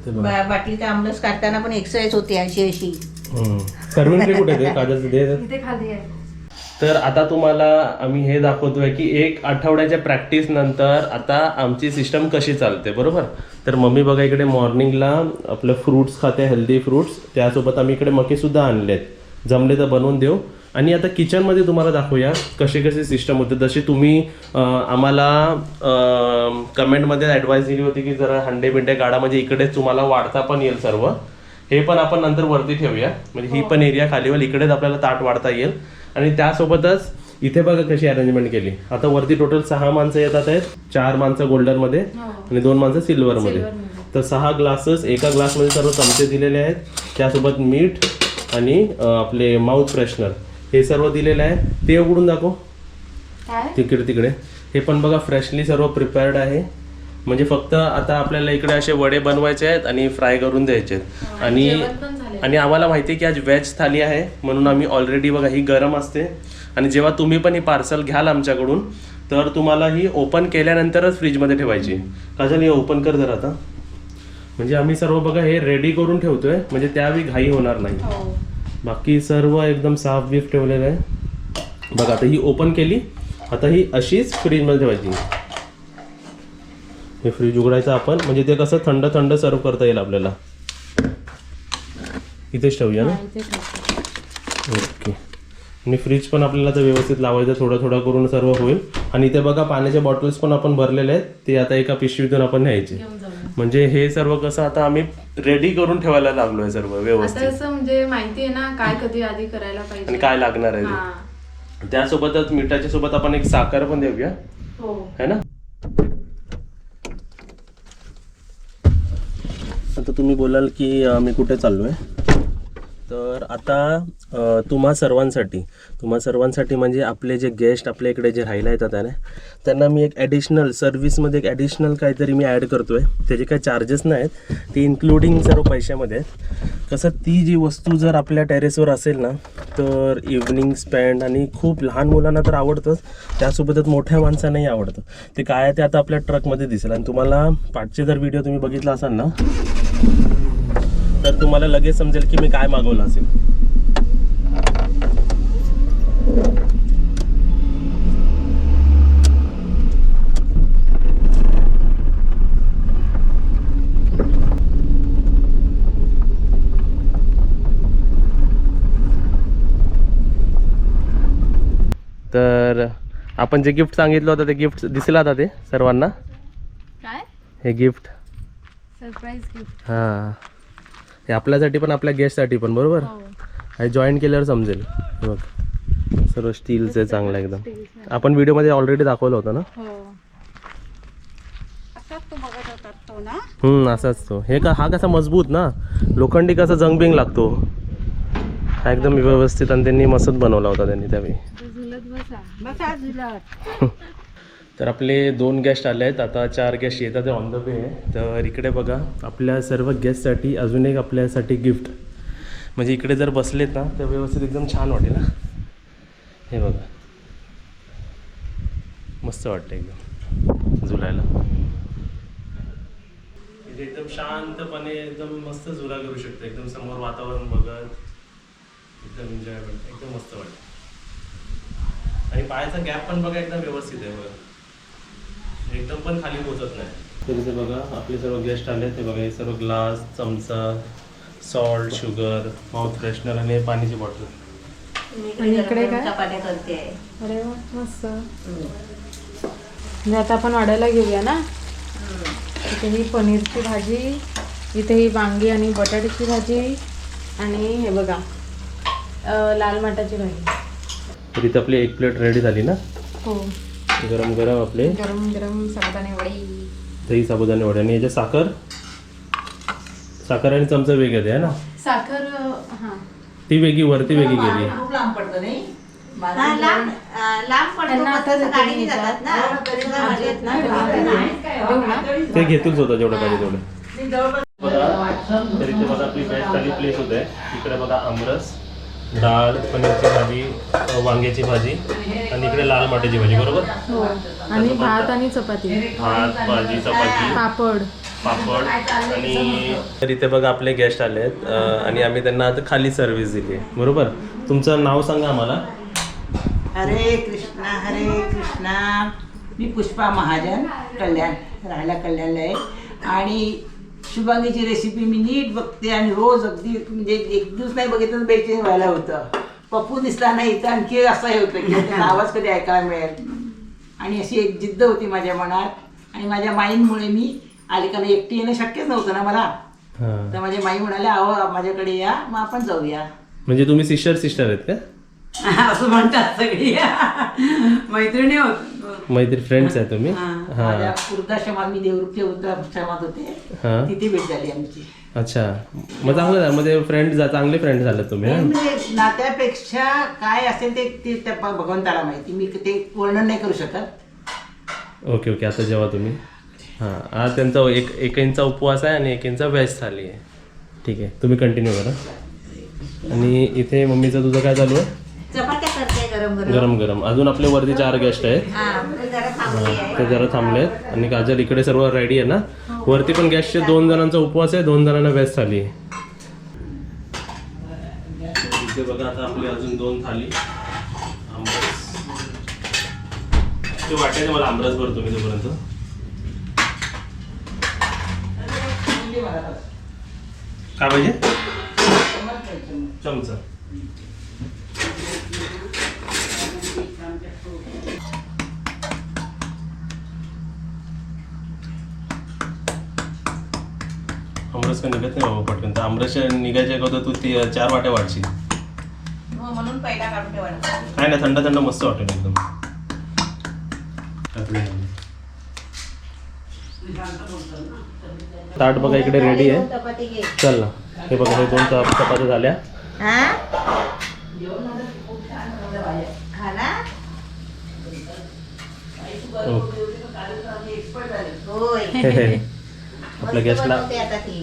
बाटलीचा आमरस काढताना पण एक्सरसाइज होते अशी अशी. सर्विंग ट्रे कुठे ते कागदाचं दे. इथे खाली आहे. तर आता तुम्हाला आम्ही हे दाखवतोय की 1 आठवड्याच्या प्रॅक्टिस नंतर आता आमची सिस्टम कशी चालते, बरोबर. तर मम्मी बघा इकडे मॉर्निंगला आपलं फ्रुट्स खाते, हेल्दी फ्रुट्स. त्यासोबत आम्ही इकडे मकेसुद्धा आणलेत, जमले तर बनवून देऊ. आणि आता किचनमध्ये तुम्हाला दाखवूया कसे कसे सिस्टम होते. जशी तुम्ही आम्हाला कमेंटमध्ये ॲडवाईस दिली होती की जरा हंडे बिंडे गाडा, म्हणजे इकडेच तुम्हाला वाढता पण येईल सर्व. हे पण आपण नंतर वरती ठेवूया, म्हणजे ही पण एरिया खालीवर इकडेच आपल्याला ताट वाढता येईल. आणि त्यासोबतच इथे बघा कशी अरेंजमेंट केली. आता वरती टोटल 6 माणसं येतात आहेत, 4 माणसं गोल्डनमध्ये आणि 2 माणसं सिल्वरमध्ये. तर 6 ग्लासेस, एका ग्लासमध्ये सर्व चमचे दिलेले आहेत, त्यासोबत मीठ आणि आपले माउथ फ्रेशनर हे सर्व दिलेलं आहे. ते उघडून दाखव तिकडे. हे पण बघा फ्रेशली सर्व प्रिपेअर्ड आहे. म्हणजे फक्त आता आपल्याला इकडे असे वडे बनवायचे आहेत आणि फ्राय करून द्यायचे आहेत. आणि आम्हाला माहिती आहे की आज व्हेज थाली आहे, म्हणून आम्ही ऑलरेडी बघा ही गरम असते. आणि जेव्हा तुम्ही पण ही पार्सल घ्याल आमच्याकडून तर तुम्हाला ही ओपन केल्यानंतरच फ्रीजमध्ये ठेवायची. काजल हे ओपन कर जर आता, म्हणजे आम्ही सर्व बघा हे रेडी करून ठेवतोय, म्हणजे त्यावेळी घाई होणार नाही. बाकी सर्व एकदम साफ बीफ ठेवलेलं आहे बघा. आता ही ओपन केली, आता ही अशीच फ्रीजमध्ये ठेवायची. हे फ्रीज उघडायचं आपण, म्हणजे ते कसं थंड थंड सर्व करता येईल आपल्याला. इथेच ठेवूया ना. ओके. आणि फ्रीज पण आपल्याला तर व्यवस्थित लावायचं, थोडं थोडं करून सर्व होईल. आणि इथे बघा पाण्याचे बॉटल्स पण आपण भरलेले आहेत, ते आता एका पिशवीतून आपण न्यायचे. म्हणजे हे सर्व कसं आता आम्ही रेडी करून ठेवायला लागलोय सर्व व्यवस्थित. असं म्हणजे माहिती आहे ना काय कधी आधी करायला पाहिजे आणि काय लागणार आहे. त्यासोबतच मिठाच्या सोबत आपण एक साखर पण देऊया, है ना. आता तुम्ही बोलाल की मी कुठे चाललोय, तर आता तुम्हा सर्वांसाठी म्हणजे आपले जे गेस्ट आपल्या इकडे जे राहायला येतात ना, त्यांना मी एक ॲडिशनल सर्व्हिसमध्ये एक ॲडिशनल काहीतरी मी ॲड करतोय. त्याचे काही चार्जेस नाही आहेत, ते इन्क्लुडिंग सर्व पैशामध्ये आहेत. कसं ती जी वस्तू जर आपल्या टेरेसवर असेल ना, तर इव्हनिंग स्पेंड आणि खूप लहान मुलांना तर आवडतंच, त्यासोबतच मोठ्या माणसांनाही आवडतं. ते काय आहे ते आता आपल्या ट्रकमध्ये दिसेल. आणि तुम्हाला पाठचे जर व्हिडिओ तुम्ही बघितला असाल ना, तर तुम्हाला लगेच समजेल की मी काय मागवलं असेल. तर आपण जे गिफ्ट सांगितलं होतं ते गिफ्ट दिसलं आता ते सर्वांना. काय हे गिफ्ट सरप्राईज गिफ्ट. हां, हे आपल्यासाठी पण आपल्या गेस्टसाठी पण, बरोबर. हे जॉईन केल्यावर समजेल. बघ सर्व स्टीलचं आहे, चांगलं एकदम. आपण व्हिडिओमध्ये ऑलरेडी दाखवलं होतं ना. असाच तो. हे हा कसा मजबूत ना, लोखंडी कसा जंगबिंग लागतो, हा एकदम व्यवस्थित. आणि त्यांनी मस्त बनवला होता त्यांनी त्यावेळी. तर आपले 2 गेस्ट आले आहेत, आता 4 गेस्ट येतात, ऑन द वे आहे. तर इकडे बघा आपल्या सर्व गेस्टसाठी अजून एक आपल्यासाठी गिफ्ट. म्हणजे इकडे जर बसलेत ना तर व्यवस्थित एकदम छान वाटेल ना. हे बघा मस्त वाटतं एकदम झुलायला. इथे एकदम शांतपणे एकदम मस्त झुला करू शकतो, एकदम समोर वातावरण बघत एकदम एन्जॉयमेंट, एकदम मस्त वाटतं. आणि पायाचा गॅप पण बघा एकदम व्यवस्थित आहे बघा, एकदम पण खाली पोचत नाही. तर इथे बघा आपले सर्व गेस्ट आले. ते बघा हे सर्व ग्लास, चमचा, सॉल्ट, शुगर, माउथ फ्रेशनर आणि पाण्याची बॉटल. आणि इकडे काय चपात्या करते. अरे वा मस्त. आता आपण वाढायला घेऊया ना. इथे ही पनीरची भाजी, इथे ही वांगी आणि बटाट्याची भाजी, आणि हे बघा लाल माटाची भाजी. तर इथे आपली 1 प्लेट रेडी झाली ना. हो, गरम गरम आपले गरम गरम साबुदाणे वडी, दही साबुदाणे वडे. आणि याच्या साखर आणि चमचा वेगळे आहे ना. साखर ती वेगळी वरती वेगळी केली. खूप लांब पडतं नाही, लांब पडतं. गाडीने जातात ना, ते घेतील स्वतः जेवढं पाहिजे तेवढं. तर इथे बघा आपली बेस्ट थाली प्लेस होते. इकडे बघा आमरस, डाळ, पनीरची भाजी, वांग्याची भाजी आणि इकडे लाल माटाची भाजी, बरोबर. आणि भात आणि चपाती, भात, भाजी, चपाती, पापड. पापड आणि तर इथे बघा आपले गेस्ट आले आहेत आणि आम्ही त्यांना आता खाली सर्व्हिस दिली आहे बरोबर. तुमचं नाव सांगा आम्हाला. हरे कृष्णा. मी पुष्पा महाजन, कल्याण, राहायला कल्याणला आहे. आणि शुभांगीची रेसिपी मी नीट बघते आणि रोज अगदी म्हणजे एक दिवस नाही बघितलं तर बेचैन व्हायला होतं. पप्पू दिसला नाही तर आणखी असं हे होतं की त्याचा आवाज कधी ऐकायला मिळेल. आणि अशी एक जिद्द होती माझ्या मनात आणि माझ्या माईंमुळे मी आले, कारण एकटी येणं शक्यच नव्हतं ना मला. हां तर माझ्या माई म्हणाले आहो माझ्याकडे या, मग आपण जाऊया. म्हणजे तुम्ही सिस्टर आहेत का? असं म्हणतात सगळी मैत्रिणी होत, मैत्री फ्रेंड्स आहे तुम्ही? माझ्या वृद्धाश्रमात मी देवरूपच्या वृद्धाश्रमात होते, हां तिथे भेट झाली आमची. अच्छा, मग चांगलं झालं. मध्ये चांगले फ्रेंड झाले तुम्ही. म्हणजे नात्यापेक्षा काय असेल ते त्या भगवंताला माहिती, मी ते वर्णन नाही करू शकत. Okay okay. आता जेव्हा तुम्ही आज त्यांचा एकींचा उपवास आहे आणि एकींचा व्हेज थाली आहे. ठीक आहे, तुम्ही कंटिन्यू करा. आणि इथे मम्मीचं तुझं काय चालू आहे? चपात्या करते गरम गरम गरम. अजून आपले वरती 4 गेस्ट आहेत, ते जरा थांबलेत. आणि काजल इकडे सर्व रेडी आहे ना. वरती पण गेस्टचे 2 जणांचा उपवास आहे, 2 जणांना व्हेज थाली आहे. इथे बघा आता आपली अजून 2 थाली. आमरस ते वाटायचं मला, आमरस भरतो मी तोपर्यंत. काय पाहिजे? चमचा. आमरस का निघत नाही बाबा पटकन. तर आमरस निघायच्या अगोदर तू 4 वाट्या वाढशील. म्हणून पहिला काढून ठेवायला. काय नाही, थंड थंड मस्त वाटेल एकदम. ताट बघा इकडे रेडी आहे. चल ना, हे बघा हे 2 चपात्या झाल्या.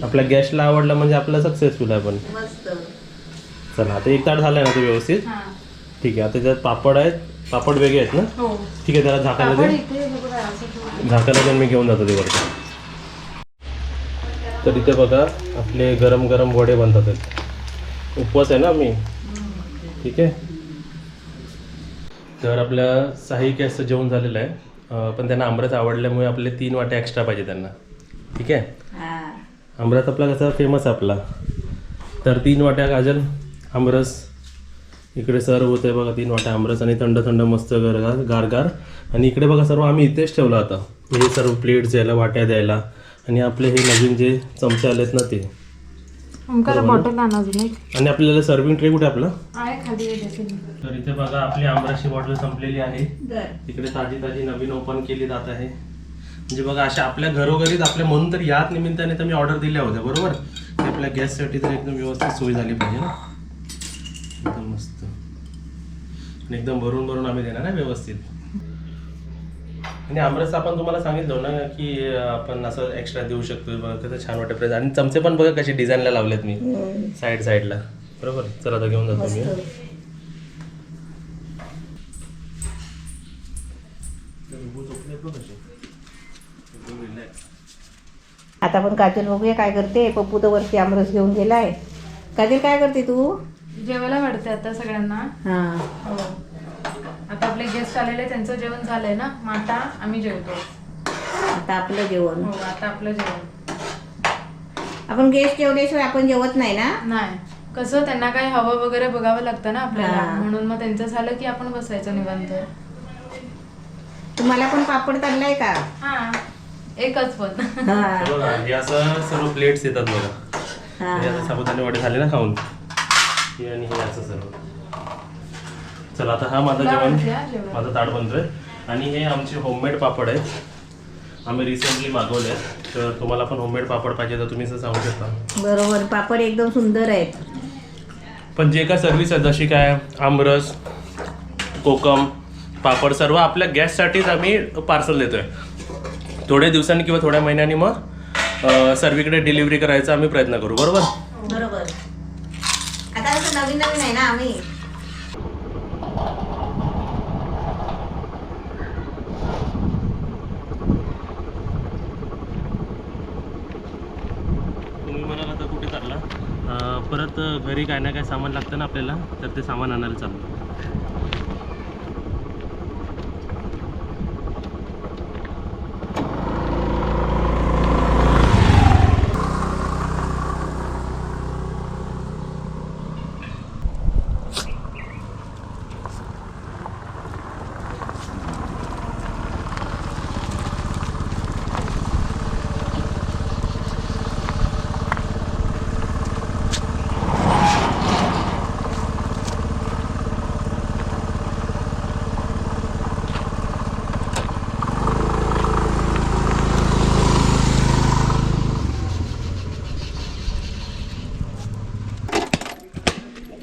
आपल्या गेस्टला आवडलं म्हणजे आपलं सक्सेसफुल आहे. पण चला आता एक ताट झालंय ना ते व्यवस्थित. ठीक आहे, आता त्याच्यात पापड आहेत. पापड वेगळे आहेत ना. ठीक आहे, त्याला झाकायला दे मी घेऊन जातो ते वरती. तर इथे बघा आपले गरम गरम वडे बनतात आहेत. उपवास आहे ना मी. ठीक आहे, तर आपल्या 6 गॅसचं जेवण झालेलं आहे. पण त्यांना आमरस आवडल्यामुळे आपले 3 वाट्या एक्स्ट्रा पाहिजे त्यांना. ठीक आहे, आमरस आपला कसा फेमस आहे आपला. तर 3 वाट्या काजल आमरस इकडे सर्व होते बघा. 3 वाट्या आमरस आणि थंड थंड मस्त गारगार. आणि इकडे बघा सर्व आम्ही इथेच ठेवलं आता. हे सर्व प्लेट्स द्यायला, वाट्या द्यायला. आणि आपले हे नवीन जे चमचे आलेत ना ते. बॉटल आणि आपल्याला सर्विंग ट्रे कुठे आपला आहे खाली. तर इथे बघा आपली आमरसची बॉटल संपलेली आहे. इकडे ताजी ताजी नवीन ओपन केली जात आहे. म्हणजे बघा अशा आपल्या घरोघरीच आपल्या, म्हणून तर याच निमित्ताने तर मी ऑर्डर दिल्या होत्या बरोबर. आपल्या गॅससाठी तर एकदम व्यवस्थित सोय झाली पाहिजे ना. एकदम मस्त आणि एकदम भरून भरून आम्ही देणार आहे व्यवस्थित. आणि आमरस आपण तुम्हाला सांगितलं ना की आपण असं एक्स्ट्रा देऊ शकतो. बघा कसं छान वाटतं. आणि चमचे पण बघा कशी डिझाईनला लावलेत मी साईडला बरोबर. चला आता घेऊन जातो मी. आता आपण काजल बघूया काय करते. पप्पू तर वरती आमरस घेऊन गेलाय. काजल काय करते तू? जेवायला वाढते आता सगळ्यांना. हो, आता आपले गेस्ट आलेले, त्यांचं जेवण झालंय ना. मग आता आम्ही जेवतो. आता आपलं जेवण. हो, आता आपलं जेवण. आपण गेस्ट जेवल्याशिवाय आपण जेवत नाही ना. नाही, कसं त्यांना काही हवं वगैरे बघावं लागतं ना आपल्याला. म्हणून मग त्यांचं झालं की आपण बसायचं निवांत. तुम्हाला पण पापड तळलाय का? हा, एकच पण. बघा हे असं सर्व प्लेट्स येतात बघा. हे आता साबुदाणे वडे झाले ना खाऊन. हे आणि हे असं सर्व. चला आता हा माझं जेवण, माझं ताट बनतोय. आणि हे आमचे होममेड पापड आहेत. आम्ही रिसेंटली मागवले. तर तुम्हाला पण होममेड पापड पाहिजे तर तुम्ही असं सांगू शकता. बरोबर, पापड एकदम सुंदर आहेत. पण जे काय सर्व्हिस आहे जशी काय आमरस, कोकम, पापड सर्व आपल्या गॅससाठीच आम्ही पार्सल देतोय. थोड्या दिवसांनी किंवा थोड्या महिन्यांनी मग सर्वीकडे डिलिव्हरी करायचा आम्ही प्रयत्न करू. बरोबर बरोबर. आता कसं नवीन नवीन आहे ना आम्ही. लागला. परत घरी काय ना काय सामान लागतं ना आपल्याला, तर ते सामान आणायला चाललो.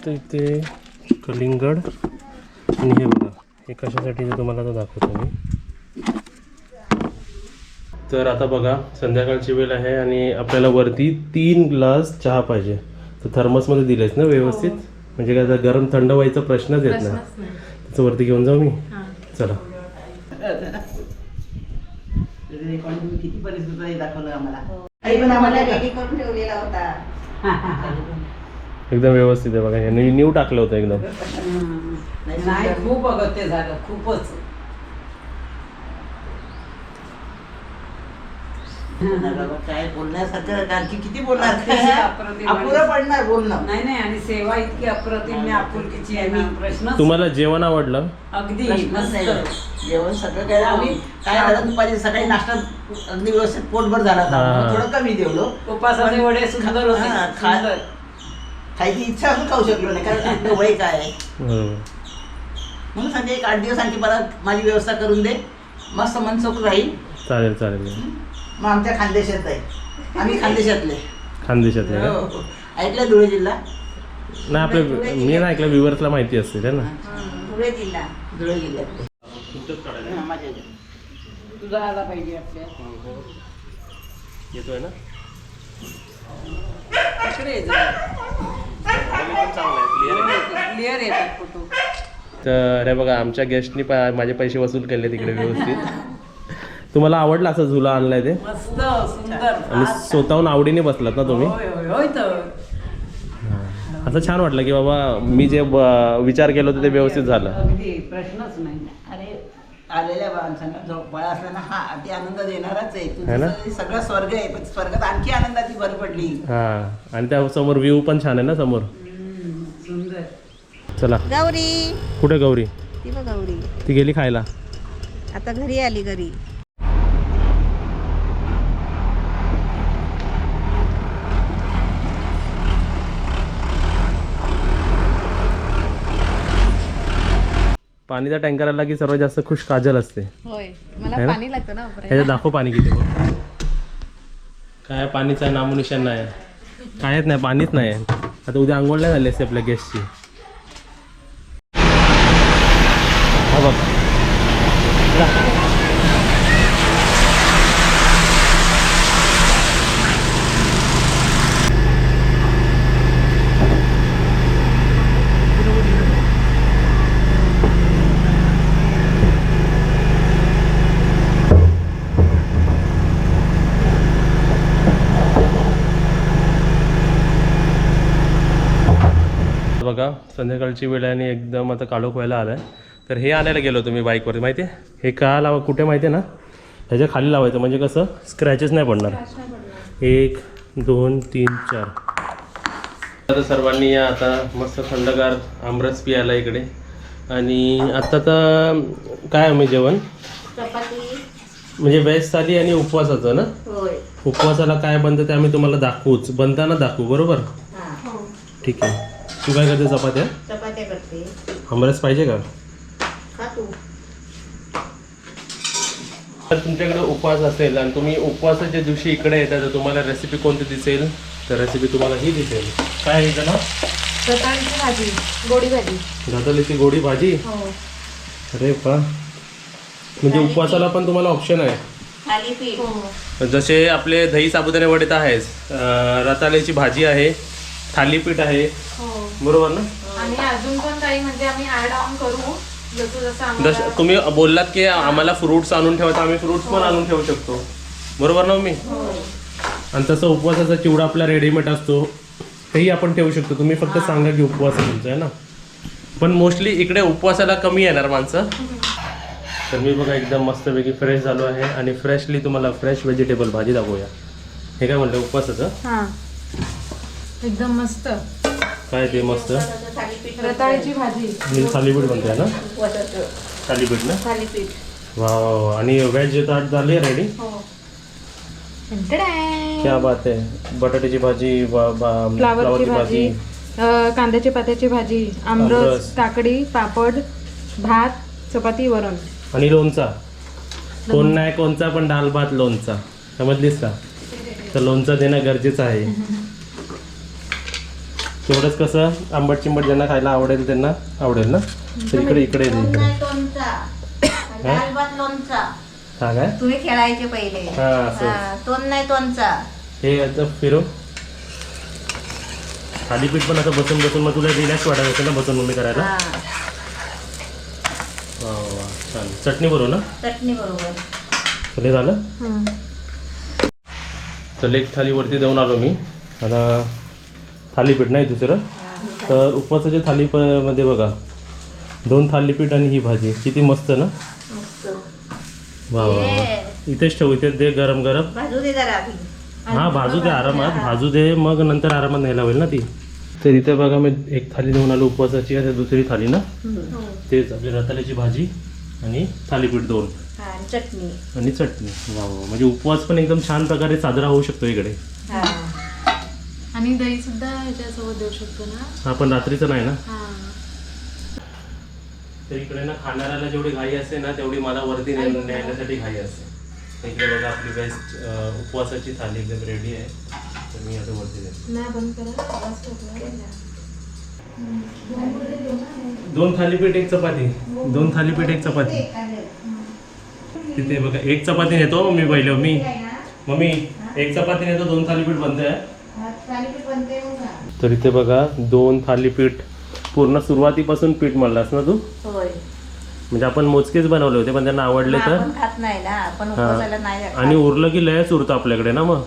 तर इथे कलिंगड आणि हे बघा, हे कशासाठी ते तुम्हाला आता दाखवतो मी. तर आता बघा संध्याकाळची वेळ आहे आणि आपल्याला वरती 3 ग्लास चहा पाहिजे. तर थर्मसमध्ये दिलेच ना व्यवस्थित, म्हणजे काय आता गरम थंड व्हायचा प्रश्नच येत नाही. त्याचं वरती घेऊन जाऊ मी. चला. किती परिस्थिती दाखवलं आम्हाला. आई पण आम्हाला रेडी करून ठेवलेला होता. एकदम व्यवस्थित आहे बघा, यांनी न्यू टाकलं होतं एकदम. नाही खूप अगत्य झालं, खूपच. काय बोलण्यासारखं आणखी किती बोलणार, अपुरं पडणार बोलणं. नाही नाही, आणि सेवा इतकी अप्रतिम आणि आपुलकीची आहे ना, प्रश्न तुम्हाला जेवण आवडलं? अगदी प्रश्नच नाही. मस्त. जेवण सगळं काय आम्ही काय झालं, दुपारी सकाळी नाश्ता अगदी व्यवस्थित पोटभर झाला होता. हा. थोडं कमी जेवलो. उपासाचे वडे सुंदर होते, हा, सुंदर. खायची इच्छा असून खाऊ शकलो नाही, कारण आपलं वय काय आहे. बरोबर. म्हणून सांगते 1-8 दिवस आणखी परत माझी व्यवस्था करून दे, मस्त मनसोख राहील. चालेल चालेल. मग आमच्या खानदेशात आहे, आम्ही खानदेशातले. खानदेशात नाही हो, का? हो. ऐकलं धुळे जिल्हा? नाही आपल्या मी नाही ऐकलं, व्ह्युअर्सला माहिती असते है ना. धुळे जिल्हा, धुळे जिल्ह्यातले. हा, माझ्या इथे. तुझा आला पाहिजे आपल्या येतोय ना. इकडे ये जरा. क्लिअर येतात फोटो. तर हे बघा आमच्या गेस्टनी माझे पैसे वसूल केले तिकडे व्यवस्थित. तुम्हाला आवडलं असं झुला आणलाय ते? मस्त सुंदर. आणि स्वतःहून आवडीने बसलात ना तुम्ही? होय होय होय. तर असं छान वाटलं की बाबा मी जे विचार केला होता ते व्यवस्थित झालं. अगदी प्रश्नच नाही. अरे आलेल्या माणसांना बाळ असल्यानं हा अति आनंद देणारच आहे. है ना? तुझं सगळं स्वर्ग आहे, पण स्वर्गात आणखी आनंदाची भर पडली. हा, आणि त्या समोर व्ह्यू पण छान आहे ना समोर. सुंदर. चला. गौरी, कुठे गौरी? ती बघ गौरी ती गेली खायला. आता घरी आली घरी. पाणीचा टँकर आला की सर्वात जास्त खुश काजल असते. होय, है मला ना? पाणी लागतं ना वापरायला. ह्याच्यात दाखव पाणी किती बघ. काय पाणीचा नामोनिशाण नाही, कायच नाही, पाणीच नाही. आता उद्या आंघोळ नाही झाली असते आपल्या गेस्टची. हा बघ. बघा संध्याकाळची वेळ आहे आणि एकदम आता काळोख व्हायला आलाय. तर हे आणायला गेलो होतो मी बाईकवरती, माहिती आहे? हे का लावा, कुठे माहिती आहे ना, ह्याच्या खाली लावायचं, म्हणजे कसं स्क्रॅचेस नाही पडणार. 1 2 3 4. आता सर्वांनी या आता मस्त थंडगार आमरस पियाला इकडे. आणि आता तर काय आम्ही जेवण चपाती. म्हणजे व्हेज थाली आणि उपवासाचं ना. होय. उपवासाला काय बनतं ते आम्ही तुम्हाला दाखवूच, बनताना दाखवू, बरोबर? हा. ठीक आहे. तू काय करते? चपात्या? चपात्या करते. आमरस पाहिजे का? खा तू. तर तुमच्याकडे उपवास असेल आणि तुम्ही उपवासाच्या दिवशी इकडे येता, तर तुम्हाला रेसिपी कोणती दिसेल? तर रेसिपी तुम्हाला ही दिसेल. काय आहे त्याला? रताळीची भाजी, गोडी भाजी. रताळीची गोडी भाजी. हो. अरे वा, म्हणजे उपवासाला पण तुम्हाला ऑप्शन आहे. थालीपीठ. हो. जसे आपले दही साबुदाणे वडे तर आहेच, रताळ्याची भाजी आहे, थालीपीठ आहे, हो. बरोबर ना? आणि अजून पण काही म्हणजे आम्ही ऍड ऑन करू, जसं जसं आम्हाला. तुम्ही बोललात की आम्हाला फ्रुट्स आणून ठेवायचं, आम्ही फ्रुट्स पण आणून ठेवू शकतो, बरोबर ना मम्मी? आणि तसं उपवासाचा चिवडा आपला रेडीमेड असतो, तेही आपण ठेवू शकतो. तुम्ही फक्त सांगा की उपवास आहे तुमचा आहे ना. पण मोस्टली इकडे उपवासाला कमी येणार माणसं. तर मी बघा एकदम मस्तपैकी फ्रेश झालो आहे आणि फ्रेशली तुम्हाला फ्रेश व्हेजिटेबल भाजी दाखवूया. हे काय म्हटलं उपवासाचं? हा एकदम मस्त काय ते मस्त थालीपीठ रताळ्याची भाजी. मी थालीपीठ बनते ना. उपवासाचं थालीपीठ ना. थालीपीठ. वा वा वा. आणि व्हेज ताट झाली रेडी. क्या बात आहे. बटाट्याची भाजी, फ्लावरची भाजी, कांद्याची पात्याची भाजी, आमरस, आमरस. काकडी, पापड, भात, चपाती, वरण. आणि लोणचा. कोण नाही कोणचा पण डाल भात लोणचा. समजलीस का? तर लोणचं देणं गरजेचं आहे. तेवढंच कसं आंबट चिंबट ज्यांना खायला आवडेल त्यांना आवडेल ना. तर इकडे इकडे दोन इकडे नाही लोणचा. डाळ भात लोणचा. हा काय. तुम्ही खेळायचे पहिले. हा, असं. हा, तोंड नाही तोंडचा. हे आता फिरव. थालीपीठ पण आता बसून बसून मग तुला रिलॅक्स वाटत असेल ना बसून मम्मी करायला. हा, वा वा वा. छान. चटणी बरोबर ना. चटणी बरोबर. तर हे झालं. तर एक थालीवरती जाऊन आलो मी. आता थालीपीठ नाही दुसरं. तर उपवासाच्या थालीमध्ये बघा 2 थालीपीठ आणि ही भाजी किती मस्त ना. मस्त. वा वा वा. इथेच ठेवू. इथेच दे गरम गरम. भाजू दे जरा आधी. हा भाजू दे आरामात. भाजू दे मग नंतर आरामात न्यायला होईल ना ती. तर इथे बघा मी एक थाली देऊन आलो उपवासाची. आता दुसरी थाली ना. तेच आपली रताळ्याची भाजी आणि थालीपीठ 2 हा, आणि चटणी. आणि चटणी. वा वा. म्हणजे उपवास पण एकदम छान प्रकारे साजरा होऊ शकतो इकडे. हा. आणि दही सुद्धा ह्याच्यासोबत देऊ शकतो ना. हा पण रात्रीचं नाही ना. हा तर इकडे ना खाणाऱ्याला जेवढी घाई असते ना तेवढी मला वरती नेण्यासाठी घाई असते. तर इकडे बघा आपली बेस्ट उपवासाची थाली एकदम रेडी आहे. तर मी आता वरती देतो. नाही बंद करा. आवाज ठोकला. 2 थालीपीठ 1 चपाती. 2 थालीपीठ 1 चपाती. तिथे बघा 1 चपाती नेतो मी पहिले. मम्मी 1 चपाती नेतो 2 थालीपीठ बनते आहे. थालीपीठ बनते मग का? तर इथे बघा 2 थालीपीठ. पूर्ण सुरुवातीपासून पीठ मळलास ना तू. होय. म्हणजे आपण मोजकेच बनवले होते पण त्यांना आवडले तर. आपण खात नाही ना. आपण उपवासाला नाही खात. आणि उरलं की लयच उरतं आपल्याकडे ना मग.